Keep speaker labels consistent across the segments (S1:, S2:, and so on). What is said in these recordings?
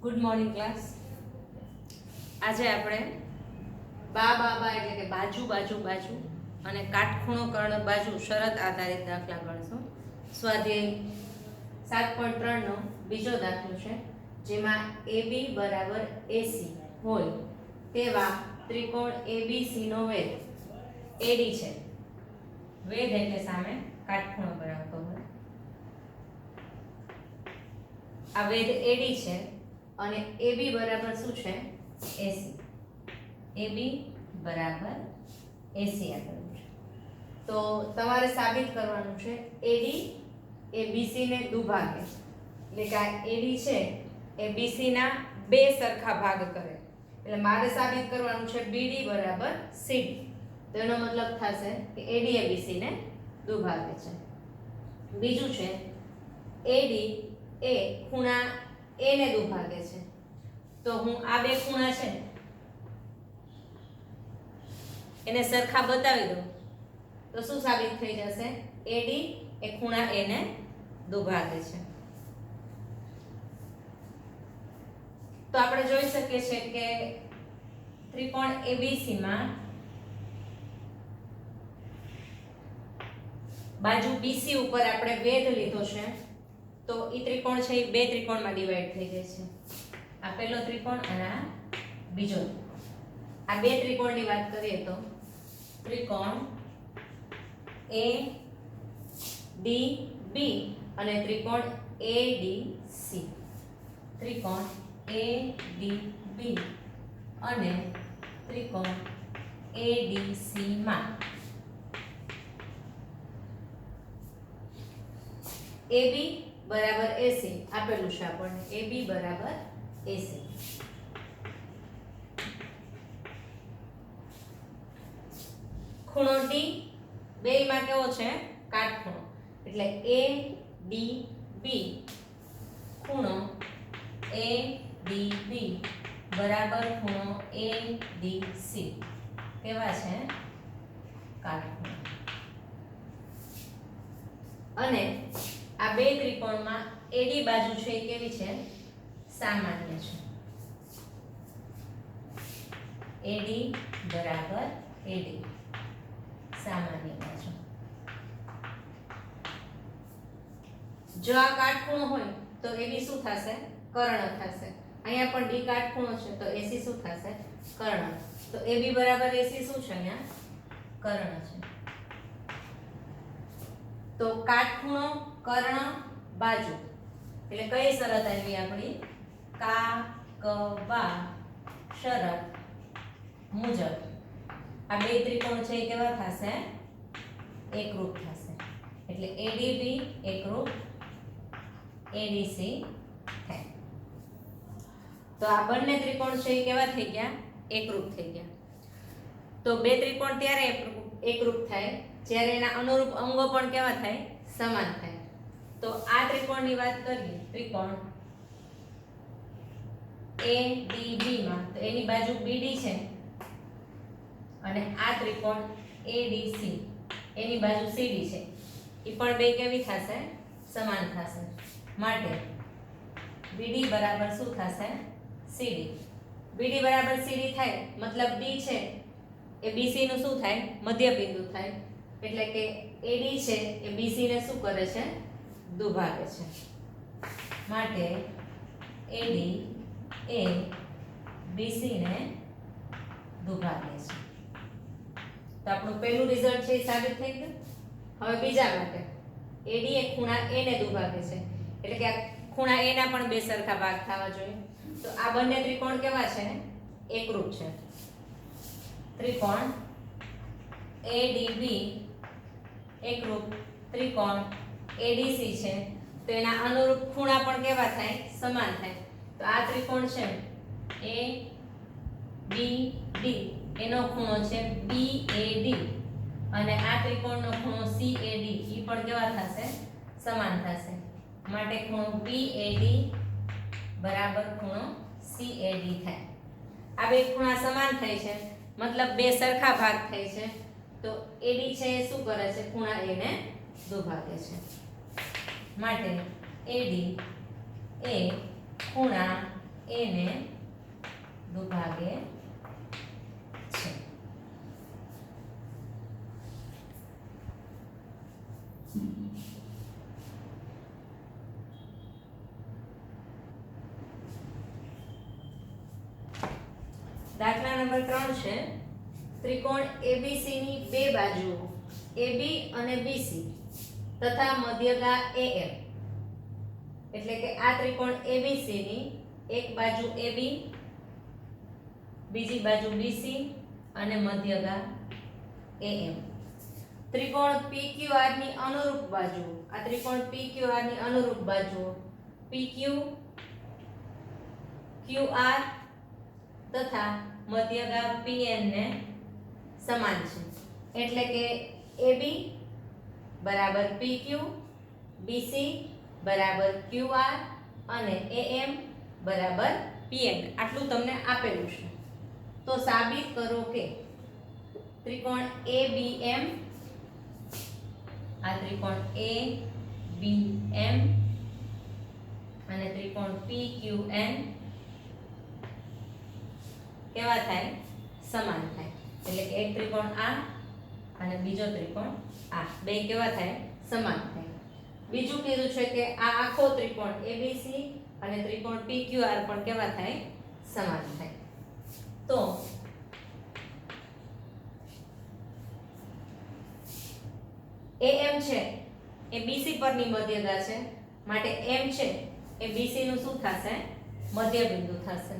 S1: Good morning class. આજે આપણે બા બા બા એટલે કે બાજુ બાજુ બાજુ અને કાટખૂણો કર્ણ બાજુ શરત આધારિત દાખલા ગણશું. સ્વાધ્યાય 7.3 નો બીજો દાખલો છે, જેમાં AB બરાબર AC હોય તેવા ત્રિકોણ ABC નો વેધ AD છે. વેધ એટલે સામે કાટખૂણો બનાવતો હોય. આ વેધ AD છે અને AB બરાબર શું છે? AC. AB બરાબર AC આપેલું છે. તો તમારે સાબિત કરવાનું છે AD એ BC ને દુભાગે, એટલે કે આ AD છે એ BC ના બે સરખા ભાગ કરે. એટલે મારે સાબિત કરવાનું છે BD બરાબર CD. તો એનો મતલબ થશે કે AD એ BC ને દુભાગે છે. બીજું છે AD એ ખૂણા A ને દુભાગે છે. તો હું આ બે ખૂણા છે એને સરખા બતાવી દઉં તો શું સાબિત થઈ જશે? AD એ ખૂણા A ને દુભાગે છે. તો આપણે જોઈ શકીએ છીએ કે ત્રિકોણ ABC માં બાજુ BC ઉપર આપણે વેધ લીધો છે, તો ઈ ત્રિકોણ છે એ બે ત્રિકોણમાં ડિવાઈડ થઈ જાય છે. આ પહેલો ત્રિકોણ અને આ બીજો. આ બે ત્રિકોણની વાત કરીએ તો ત્રિકોણ ADB અને ત્રિકોણ ADC. ત્રિકોણ ADB અને ત્રિકોણ ADC માં AB બરાબર AC આપેલું છે આપણને. AB બરાબર AC. ખૂણો D બેયમાં કેવો છે? કાટખૂણો. એટલે ADB ખૂણો ADB બરાબર ખૂણો ADC કેવા છે? કાટખૂણો. અને આ બે ત્રિકોણમાં AD બાજુ છે એ કેવી છે? સામાન્ય છે. AD બરાબર AD સામાન્ય બાજુ. જો આ કાટખૂણો હોય તો AB શું થશે? કર્ણ થશે. અહીંયા પણ D કાટખૂણો છે તો AC શું થશે? કર્ણ. તો AB બરાબર AC શું છે? અહીંયા કર્ણ છે. તો કાટખૂણો કર્ણ બાજુ એટલે કઈ શરત આવી આપણી? કાકબા શરત મુજબ આ બે ત્રિકોણ છે એ કેવા થશે? એકરૂપ થશે. એટલે ADB એકરૂપ ADC થાય. તો આ બંને ત્રિકોણ છે એ કેવા થઈ ગયા? એકરૂપ થઈ ગયા. તો બે ત્રિકોણ ત્યારે એકરૂપ થાય જ્યારે એના અનુરૂપ અંગો પણ કેવા થાય? સમાન થાય. તો આ ત્રિકોણની વાત કરીએ, ત્રિકોણ ADB માં તો એની બાજુ BD છે અને આ ત્રિકોણ ADC એની બાજુ CD છે. એ પણ બે કેવી થશે? સમાન થશે. માટે BD બરાબર શું થશે? CD. BD બરાબર CD થાય મતલબ D છે એ BC નું શું થાય? મધ્ય બિંદુ થાય. એટલે કે AD છે એ BC ને શું કરે છે? દુભાગે છે. માટે AD એ BC ને દુભાગે છે. તો આપણું પહેલું રિઝલ્ટ છે એ સાબિત થઈ ગયું. હવે બીજા માટે AD એ ખૂણા A ને દુભાગે છે, એટલે કે આ ખૂણા A ના પણ બે સરખા ભાગ થવા જોઈએ. તો આ બંને ત્રિકોણ કેવા છે? એકરૂપ છે. ત્રિકોણ ADB એકરૂપ ત્રિકોણ ADC છે, તો એના અનુરૂપ ખૂણા પણ કેવા થાય? સમાન થાય. તો આ ત્રિકોણ છે ABD એનો ખૂણો છે BAD અને આ ત્રિકોણનો ખૂણો CAD ઈ પણ કેવા થશે? સમાન થશે. માટે ખૂણો BAD બરાબર ખૂણો CAD થાય. આ બે ખૂણા સમાન થાય છે મતલબ બે સરખા ભાગ થાય છે. તો AD છે એ શું કરે છે? ખૂણા A ને દુભાગે છે. માટે AD એ ખૂણા એ ને દુભાગે છે. દાખલા નંબર 3 છે ત્રિકોણ ABC ની બે બાજુઓ AB અને BC તથા મધ્યગા AM, એટલે કે આ ત્રિકોણ ABC ની એક બાજુ AB, બીજી બાજુ BC અને મધ્યગા AM. ત્રિકોણ PQR ની અનુરૂપ બાજુઓ, આ ત્રિકોણ PQR ની અનુરૂપ બાજુઓ PQ, QR તથા મધ્યગા PN ને સમાન છે, એટલે કે AB બરાબર PQ, BC બરાબર QR અને AM બરાબર PN. આટલું તમને આપેલું છે. તો સાબિત કરો કે ત્રિકોણ ABM, આ ત્રિકોણ ABM અને ત્રિકોણ PQN કેવા થાય? સમાન થાય. એટલે કે એક ત્રિકોણ આ અને બીજો ત્રિકોણ આ, બે કેવા થાય? સમાન થાય. બીજું કીધું છે કે આ આખો ત્રિકોણ ABC અને ત્રિકોણ PQR પણ કેવા થાય? સમાન થાય. તો AM છે એ BC પરની મધ્યગા છે, માટે M છે એ BC નું શું થશે? મધ્ય બિંદુ થશે.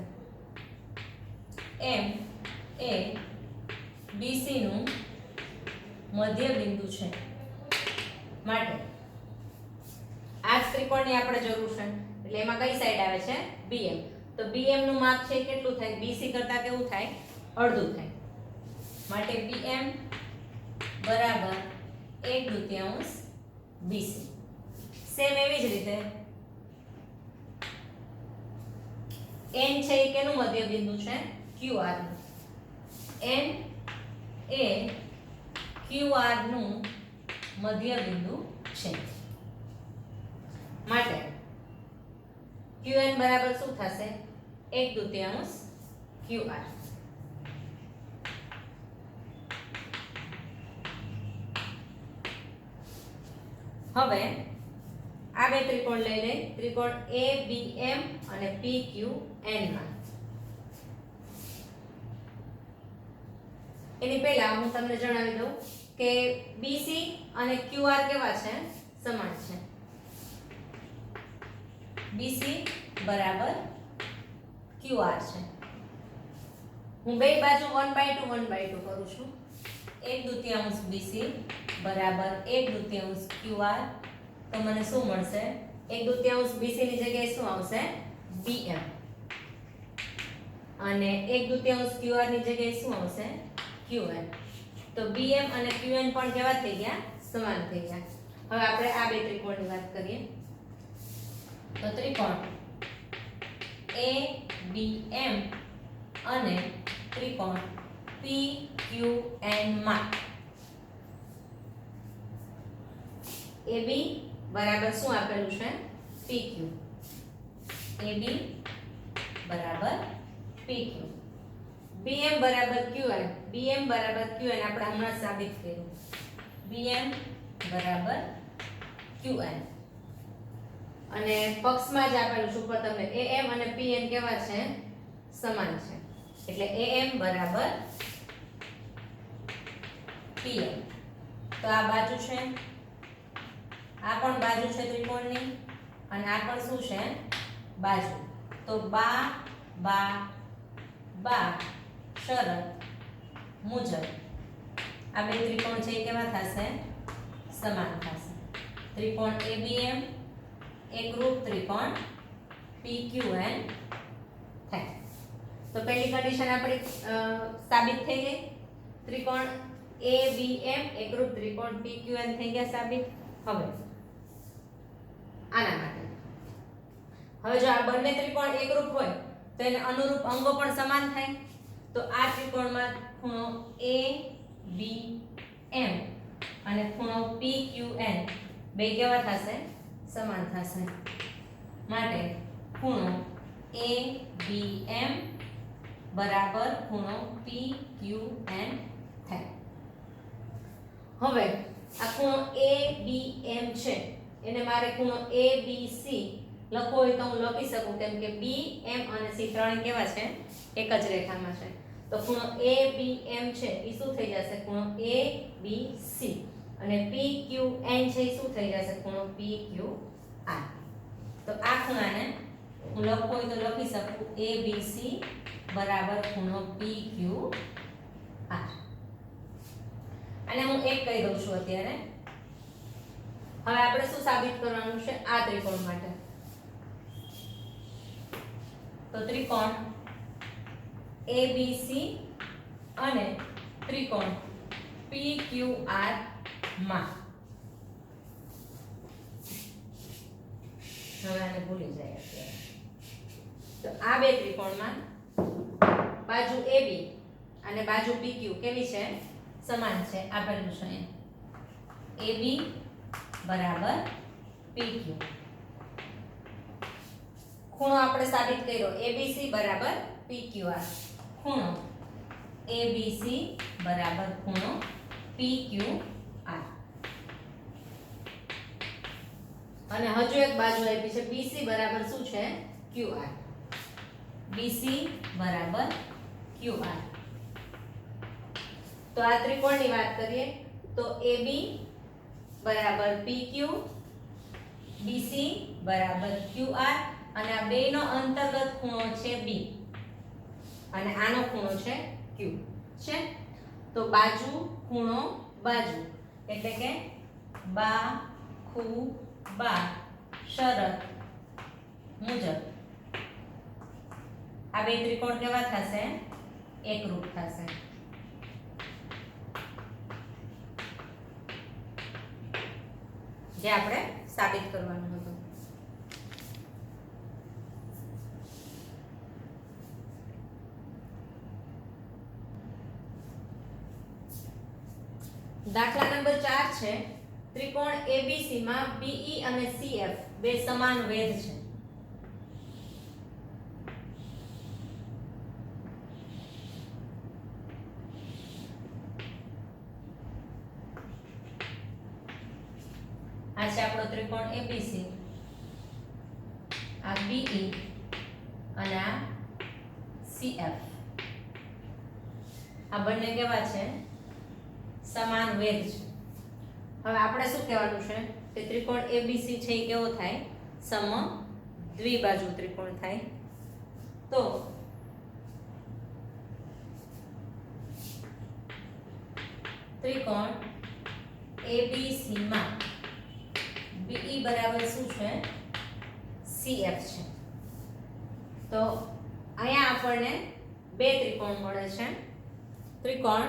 S1: M એ BC નું મધ્ય બિંદુ છે, માટે આ જ ત્રિકોણની આપણે જરૂર છે. એટલે એમાં કઈ સાઈડ આવે છે? BM. તો BM નું માપ છે કેટલું થાય? BC કરતા કેવું થાય? અડધું થાય. માટે BM બરાબર 1/2 BC. સેમ એવી જ રીતે N છે એ કેનું મધ્ય બિંદુ છે? QR નું. N એ QR નું મધ્ય બિંદુ છે, માટે QN બરાબર શું થશે? 1/2 QR. હવે આ બે ત્રિકોણ લઈ લે, ત્રિકોણ ABM અને PQN માં. એની પહેલા હું તમને જણાવી દઉં કે BC અને QR કેવા છે? સમાન છે. BC બરાબર QR છે. હું બે બાજુ 1/2 કરું છું. 1/2 BC બરાબર 1/2 QR. તો મને શું મળશે? 1/2 BC ની જગ્યાએ શું આવશે? BM. અને 1/2 QR ની જગ્યાએ શું આવશે? QN. તો BM અને QN પણ કેવા થઈ ગયા? સમાન થઈ ગયા. હવે આપણે આ બે ત્રિકોણની વાત કરીએ. તો ત્રિકોણ ABM અને ત્રિકોણ PQN માં AB બરાબર શું આપેલું છે? PQ. AB બરાબર PQ. BM બરાબર QN. BM બરાબર QN આપણે હમણાં સાબિત કર્યું. BM બરાબર QN. અને પક્ષમાં જ આપેલું છે ઉપર તમને AM અને PN કેવા છે? સમાન છે. એટલે AM બરાબર PM. તો આ બાજુ છે, આ પણ બાજુ છે ત્રિકોણની, અને આ પણ શું છે? બાજુ. તો બા બા બા શરત મુજબ આ બે ત્રિકોણ છે એ કેવા થશે? સમાન થશે. ત્રિકોણ ABM એકરૂપ ત્રિકોણ PQN થાય. તો પહેલી કન્ડિશન આપણી સાબિત થઈ ગઈ. ત્રિકોણ ABM એકરૂપ ત્રિકોણ PQN થઈ ગયા સાબિત. હવે આના માટે હવે જો આ બંને ત્રિકોણ એકરૂપ હોય તો એને અનુરૂપ અંગો પણ સમાન થાય. તો આ ત્રિકોણમાં ખૂણો ABM અને ખૂણો PQN બે કેવા થશે? સમાન થશે. માટે ખૂણો AB ABM બરાબર ખૂણો PQN થાય. હવે આ ખૂણો ABM છે એને મારે ખૂણો ABC લખવો હોય તો હું લખી શકું, કેમ કે B, M અને C ત્રણે કેવા છે? એક જ રેખામાં છે. તો ખૂણો ABM છે એ શું થઈ જશે? ખૂણો ABC. અને PQN છે એ શું થઈ જશે? ખૂણો PQR. તો આ ખૂણાને હું લખવું હોય તો લખી શકું ABC બરાબર ખૂણો PQR. અને હું એક કહી દઉં છું અત્યારે. હવે આપણે શું સાબિત કરવાનું છે આ ત્રિકોણ માટે? તો ત્રિકોણ ABC અને ત્રિકોણ PQR માં, હવે આને ભૂલી જાય અત્યારે. તો આ બે ત્રિકોણમાં બાજુ AB અને બાજુ PQ કેવી છે? સમાન છે. આપેલું છે AB બરાબર PQ. ખૂણો આપણે સાબિત કર્યો ABC બરાબર PQR. ખૂણો ABC બરાબર ખૂણો PQR. અને હજુ એક બાજુ આપી છે BC બરાબર શું છે? QR. BC બરાબર QR. તો આ ત્રિકોણની વાત કરીએ તો AB બરાબર PQ, BC બરાબર QR અને આ બેનો અંતર્ગત ખૂણો છે B અને આનો ખૂણો છે Q છે. તો બાજુ ખૂણો બાજુ એટલે કે બા ખૂ બા શરત મુજબ આ બે ત્રિકોણ કેવા થશે? એકરૂપ થશે. જે આપણે સાબિત કરવાનું હતું. દાખલા નંબર 4 છે. ત્રિકોણ ABC માં BE અને CF બે સમાન વેધ છે. આ છે આપણો ત્રિકોણ ABC, આ BE અને આ CF. આ બંને કેવા છે? સમાન વેધ છે. હવે આપણે શું કહેવાનું છે કે ત્રિકોણ ABC છે એ કેવો થાય? સમ દ્વિબાજુ ત્રિકોણ થાય. તો ત્રિકોણ ABC માં BE બરાબર શું છે? CF છે. તો અહીંયા આપણને બે ત્રિકોણ મળે છે. ત્રિકોણ